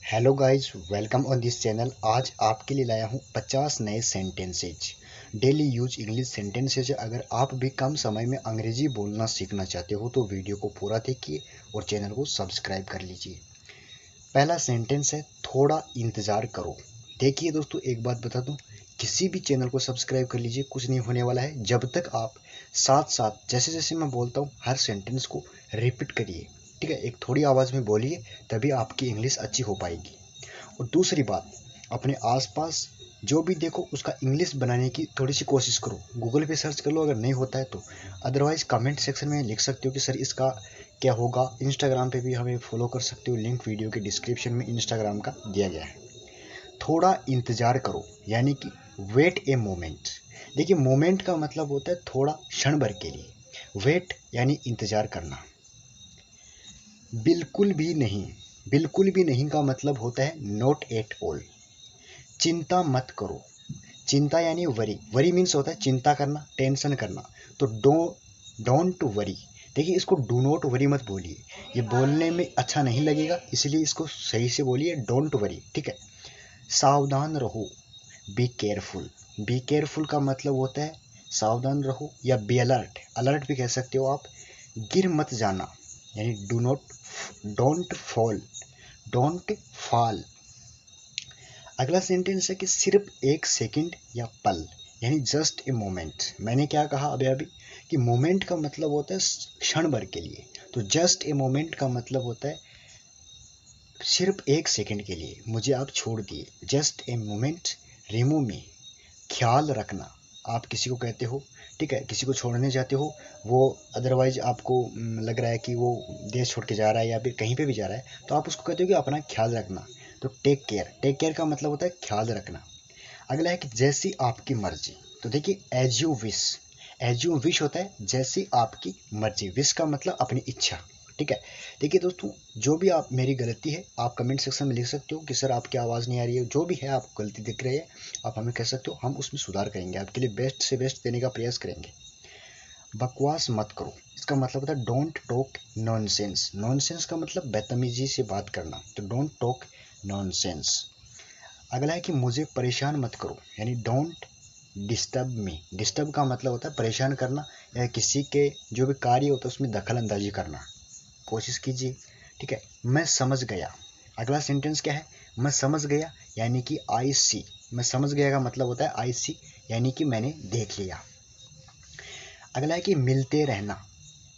Hello guys, welcome on this channel. आज आपके लिए लाया हूँ 50 नए sentences, daily use English sentences. अगर आप भी कम समय में अंग्रेजी बोलना सीखना चाहते हो तो वीडियो को पूरा देखिए और चैनल को सब्सक्राइब कर लीजिए। पहला सेंटेंस है, थोड़ा इंतज़ार करो। देखिए दोस्तों, एक बात बता दूँ, किसी भी चैनल को सब्सक्राइब कर लीजिए, कुछ नहीं होने वाला है जब तक आप साथ साथ जैसे जैसे मैं बोलता हूँ हर सेंटेंस को रिपीट करिए। ठीक है, एक थोड़ी आवाज़ में बोलिए, तभी आपकी इंग्लिश अच्छी हो पाएगी। और दूसरी बात, अपने आसपास जो भी देखो उसका इंग्लिश बनाने की थोड़ी सी कोशिश करो। गूगल पे सर्च कर लो अगर नहीं होता है तो, अदरवाइज कमेंट सेक्शन में लिख सकते हो कि सर इसका क्या होगा। इंस्टाग्राम पे भी हमें फॉलो कर सकते हो, लिंक वीडियो के डिस्क्रिप्शन में इंस्टाग्राम का दिया गया है। थोड़ा इंतजार करो यानी कि वेट ए मोमेंट। देखिए, मोमेंट का मतलब होता है थोड़ा क्षण भर के लिए, वेट यानी इंतजार करना। बिल्कुल भी नहीं, बिल्कुल भी नहीं का मतलब होता है नॉट एट ऑल। चिंता मत करो, चिंता यानी वरी, वरी मीन्स होता है चिंता करना, टेंशन करना। तो डोंट वरी। देखिए, इसको डू नॉट वरी मत बोलिए, ये बोलने में अच्छा नहीं लगेगा, इसलिए इसको सही से बोलिए डोंट वरी। ठीक है। सावधान रहो, बी केयरफुल। बी केयरफुल का मतलब होता है सावधान रहो, या बी अलर्ट, अलर्ट भी कह सकते हो आप। गिर मत जाना यानी do not, don't fall, don't fall. अगला सेंटेंस है कि सिर्फ एक सेकंड या पल यानी जस्ट ए मोमेंट। मैंने क्या कहा अभी अभी कि मोमेंट का मतलब होता है क्षण भर के लिए, तो जस्ट ए मोमेंट का मतलब होता है सिर्फ एक सेकंड के लिए मुझे आप छोड़ दिए। Just a moment, remove me, ख्याल रखना। आप किसी को कहते हो, ठीक है, किसी को छोड़ने जाते हो, वो अदरवाइज आपको लग रहा है कि वो देश छोड़ के जा रहा है या फिर कहीं पे भी जा रहा है, तो आप उसको कहते हो कि अपना ख्याल रखना। तो टेक केयर, टेक केयर का मतलब होता है ख्याल रखना। अगला है कि जैसी आपकी मर्जी। तो देखिए, as you wish, as you wish होता है जैसी आपकी मर्जी, विश का मतलब अपनी इच्छा। ठीक है। देखिए दोस्तों, जो भी आप, मेरी गलती है आप कमेंट सेक्शन में लिख सकते हो कि सर आपकी आवाज़ नहीं आ रही है, जो भी है आपको गलती दिख रही है आप हमें कह सकते हो, हम उसमें सुधार करेंगे, आपके लिए बेस्ट से बेस्ट देने का प्रयास करेंगे। बकवास मत करो, इसका मतलब होता है डोंट टॉक नॉनसेंस। नॉनसेंस का मतलब बदतमीजी से बात करना, तो डोंट टॉक नॉनसेंस। अगला है कि मुझे परेशान मत करो यानी डोंट डिस्टर्ब मी। डिस्टर्ब का मतलब होता है परेशान करना या किसी के जो भी कार्य होता है उसमें दखल अंदाजी करना। कोशिश कीजिए। ठीक है। मैं समझ गया। अगला सेंटेंस क्या है, मैं समझ गया यानी कि आई सी। मैं समझ गया का मतलब होता है आई सी यानी कि मैंने देख लिया। अगला है कि मिलते रहना।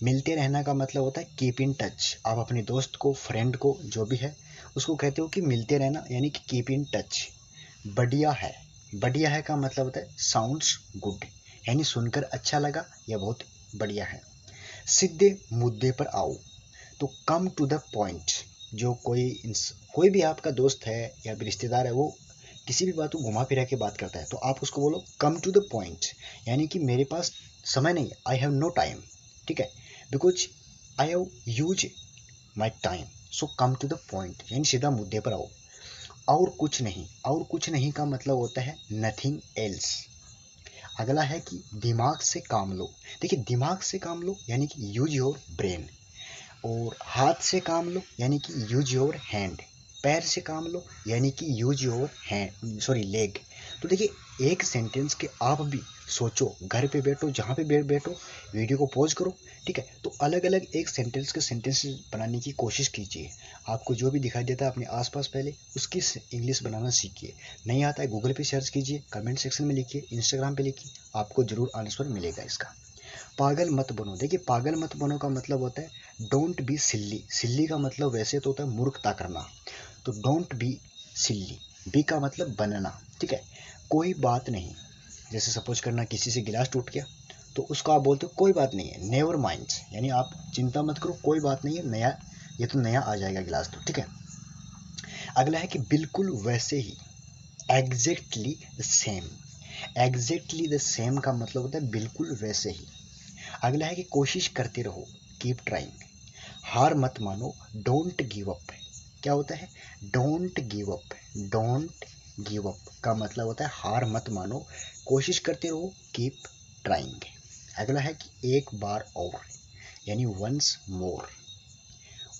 मिलते रहना का मतलब होता है कीप इन टच। आप अपने दोस्त को, फ्रेंड को, जो भी है उसको कहते हो कि मिलते रहना यानी कि कीप इन टच। बढ़िया है, बढ़िया है का मतलब होता है साउंड्स गुड यानी सुनकर अच्छा लगा या बहुत बढ़िया है। सीधे मुद्दे पर आओ, तो कम टू द पॉइंट। जो कोई भी आपका दोस्त है या फिर रिश्तेदार है, वो किसी भी बात को घुमा फिरा के बात करता है, तो आप उसको बोलो कम टू द पॉइंट यानी कि मेरे पास समय नहीं है, आई हैव नो टाइम। ठीक है, because I have use my time, so come to the point यानी सीधा मुद्दे पर आओ। और कुछ नहीं, और कुछ नहीं का मतलब होता है नथिंग एल्स। अगला है कि दिमाग से काम लो। देखिए, दिमाग से काम लो यानी कि यूज योर ब्रेन। और हाथ से काम लो यानी कि यूज योर हैंड। पैर से काम लो यानी कि use your hand, sorry leg. तो देखिए, एक सेंटेंस के आप भी सोचो, घर पे बैठो, जहाँ पे बैठो, वीडियो को पॉज करो। ठीक है, तो अलग अलग एक सेंटेंस के सेंटेंसेस बनाने की कोशिश कीजिए। आपको जो भी दिखाई देता है अपने आसपास पहले उसकी इंग्लिश बनाना सीखिए। नहीं आता है गूगल पे सर्च कीजिए, कमेंट सेक्शन में लिखिए, इंस्टाग्राम पे लिखिए, आपको जरूर आंसर मिलेगा इसका। पागल मत बनो। देखिए, पागल मत बनो का मतलब होता है डोंट बी सिल्ली। सिल्ली का मतलब वैसे तो होता है मूर्खता करना, तो डोंट बी सिल्ली। बी का मतलब बनना। ठीक है। कोई बात नहीं, जैसे सपोज करना किसी से गिलास टूट गया, तो उसको आप बोलते हो कोई बात नहीं है, नेवर माइंड यानी आप चिंता मत करो, कोई बात नहीं है, नया, ये तो नया आ जाएगा गिलास तो। ठीक है। अगला है कि बिल्कुल वैसे ही, exactly the same. Exactly the same का मतलब होता है बिल्कुल वैसे ही। अगला है कि कोशिश करते रहो, कीप ट्राइंग। हार मत मानो, डोंट गिव अप। क्या होता है, don't give up. Don't give up का मतलब होता है हार मत मानो, कोशिश करते रहो, कीप ट्राइंग। अगला है कि एक बार और यानी once more.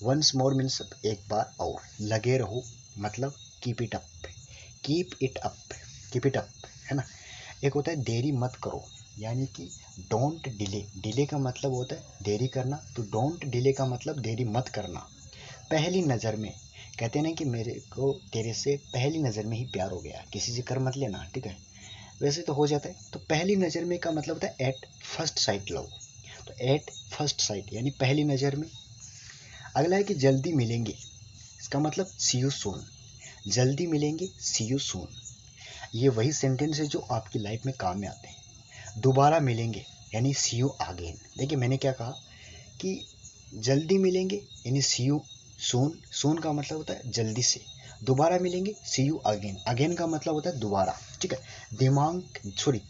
Once more means एक बार और, लगे रहो, मतलब keep it up, keep it up, keep it up, है ना। एक होता है देरी मत करो, यानी कि डोंट डिले, डिले का मतलब होता है देरी करना, तो डोंट डिले का मतलब देरी मत करना। पहली नज़र में, कहते हैं ना कि मेरे को तेरे से पहली नज़र में ही प्यार हो गया, किसी से कर मत लेना, ठीक है, वैसे तो हो जाता है। तो पहली नज़र में का मतलब होता है एट फर्स्ट साइट लव, तो एट फर्स्ट साइट यानी पहली नज़र में। अगला है कि जल्दी मिलेंगे, इसका मतलब सी यू सून, जल्दी मिलेंगे सी यू सून। ये वही सेंटेंस है जो आपकी लाइफ में काम में आते हैं। दोबारा मिलेंगे यानी सी यू अगेन। देखिए मैंने क्या कहा कि जल्दी मिलेंगे यानी सी यू सून, सून का मतलब होता है जल्दी से। दोबारा मिलेंगे सी यू अगेन, अगेन का मतलब होता है दोबारा, ठीक है।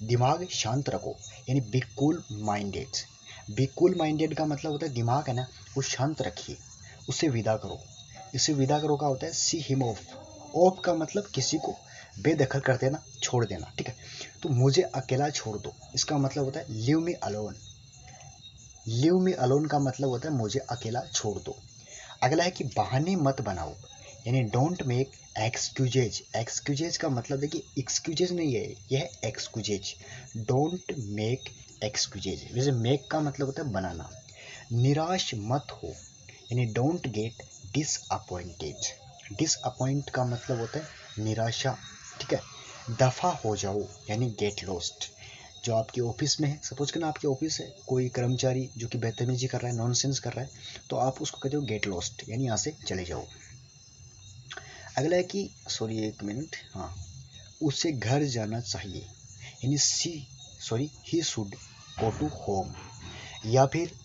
दिमाग शांत रखो यानी be cool minded. Be cool minded का मतलब होता है दिमाग है ना वो शांत रखिए, उसे विदा करो। इसे विदा करो का होता है सी हिम ऑफ, ऑफ का मतलब किसी को बेदखल कर देना, छोड़ देना, ठीक है। तो मुझे अकेला छोड़ दो, इसका मतलब होता है leave me alone. Leave me alone का मतलब होता है मुझे अकेला छोड़ दो। अगला है कि बहाने मत बनाओ, यानी डोंट मेक एक्सक्यूजेज। एक्सक्यूजेज का मतलब है कि एक्सक्यूजेज नहीं है, यह है एक्सक्यूजेज। डोंट मेक एक्सक्यूजेज, वैसे मेक का मतलब होता है बनाना। निराश मत हो, यानी डोंट गेट डिसअपॉइंटेड। डिसअपॉइंट का मतलब होता है निराशा, ठीक है। दफा हो जाओ यानी गेट लॉस्ट। जो आपके ऑफिस में है, सपोज करना आपके ऑफिस है कोई कर्मचारी जो कि बदतमीजी कर रहा है, नॉनसेंस कर रहा है, तो आप उसको कहते हो गेट लॉस्ट, यानी यहाँ से चले जाओ। अगला है कि सॉरी एक मिनट, हाँ, उसे घर जाना चाहिए, यानी he should go to home. या फिर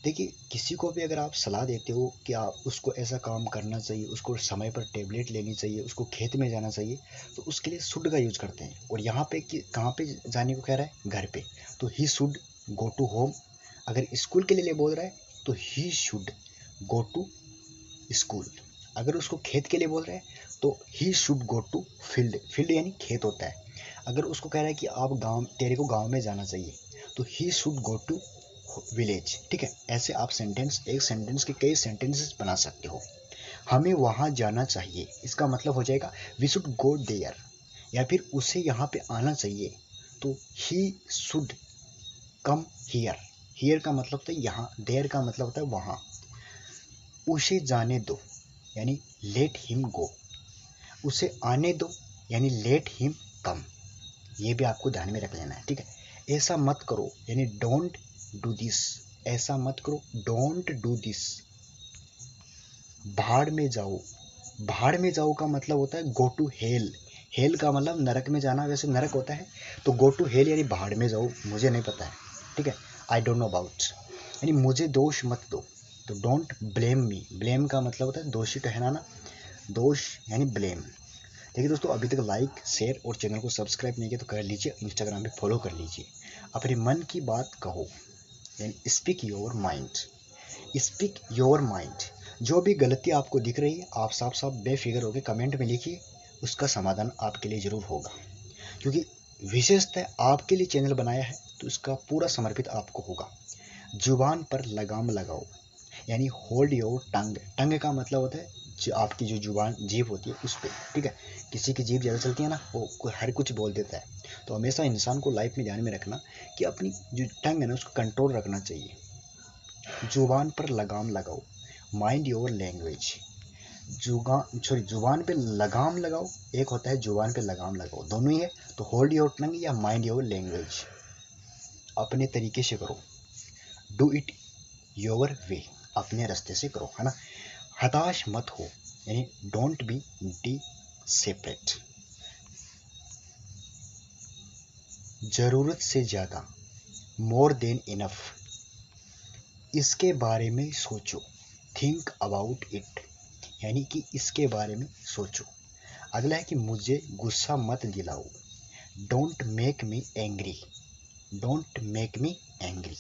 देखिए किसी को भी अगर आप सलाह देते हो कि आप उसको ऐसा काम करना चाहिए, उसको समय पर टेबलेट लेनी चाहिए, उसको खेत में जाना चाहिए, तो उसके लिए शुड का यूज करते हैं। और यहाँ पे कि कहाँ पे जाने को कह रहा है, घर पे, तो he should go to home. अगर स्कूल के लिए बोल रहा है तो he should go to school. अगर उसको खेत के लिए बोल रहे हैं तो he should go to field, field यानी खेत होता है। अगर उसको कह रहा है कि आप गांव, तेरे को गांव में जाना चाहिए, तो he should go to village, ठीक है। ऐसे आप सेंटेंस, एक सेंटेंस के कई सेंटेंसेस बना सकते हो। हमें वहां जाना चाहिए, इसका मतलब हो जाएगा वी शुड गो देयर। या फिर उसे यहाँ पे आना चाहिए, तो he should come here. Here का मतलब होता है यहाँ, देयर का मतलब होता है वहां। उसे जाने दो यानी लेट हिम गो, उसे आने दो यानी लेट हिम कम। ये भी आपको ध्यान में रख लेना है, ठीक है। ऐसा मत करो यानी डोंट डू दिस, ऐसा मत करो डोंट डू दिस। भाड़ में जाओ, भाड़ में जाओ का मतलब होता है गो टू हेल। हेल का मतलब नरक में जाना, वैसे नरक होता है, तो गो टू हेल यानी भाड़ में जाओ, मुझे नहीं पता है, ठीक है, आई डोंट नो अबाउट, यानी मुझे दोष मत दो। तो डोंट ब्लेम मी, ब्लेम का मतलब होता है दोषी ठहराना, दोष यानी ब्लेम। देखिए दोस्तों, अभी तक लाइक शेयर और चैनल को सब्सक्राइब नहीं किया तो कर लीजिए, इंस्टाग्राम पे फॉलो कर लीजिए। अपने मन की बात कहो यानी speak your mind, speak your mind. जो भी गलती आपको दिख रही है आप साफ साफ बेफिक्र होकर कमेंट में लिखिए, उसका समाधान आपके लिए जरूर होगा। क्योंकि विशेषतः आपके लिए चैनल बनाया है तो इसका पूरा समर्पित आपको होगा। जुबान पर लगाम लगाओ यानी होल्ड योर टंग। टंग का मतलब होता है जो आपकी जो जुबान, जीभ होती है उस पर, ठीक है। किसी की जीभ ज़्यादा चलती है ना, वो हर कुछ बोल देता है। तो हमेशा इंसान को लाइफ में ध्यान में रखना कि अपनी जो टंग है ना उसको कंट्रोल रखना चाहिए। जुबान पर लगाम लगाओ, माइंड योर लैंग्वेज। जुबान पे लगाम लगाओ, एक होता है जुबान पे लगाम लगाओ, दोनों ही है, तो होल्ड योर टंग या माइंड योर लैंग्वेज। अपने तरीके से करो, डू इट योर वे, अपने रास्ते से करो, है ना। हताश मत हो यानी डोंट बी डी सेपरेट। जरूरत से ज्यादा, मोर देन इनफ, इसके बारे में सोचो, थिंक अबाउट इट, यानी कि इसके बारे में सोचो। अगला है कि मुझे गुस्सा मत दिलाओ, don't make me angry, don't make me angry.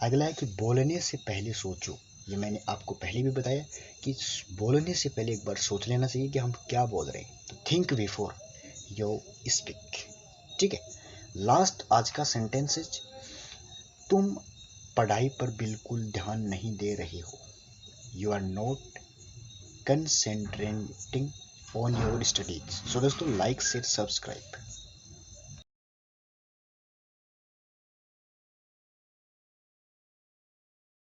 अगला है कि बोलने से पहले सोचो, ये मैंने आपको पहले भी बताया कि बोलने से पहले एक बार सोच लेना चाहिए कि हम क्या बोल रहे हैं, तो थिंक बिफोर यू स्पीक, ठीक है। लास्ट आज का सेंटेंस है, तुम पढ़ाई पर बिल्कुल ध्यान नहीं दे रहे हो, you are not concentrating on your studies. So दोस्तों, लाइक शेयर सब्सक्राइब।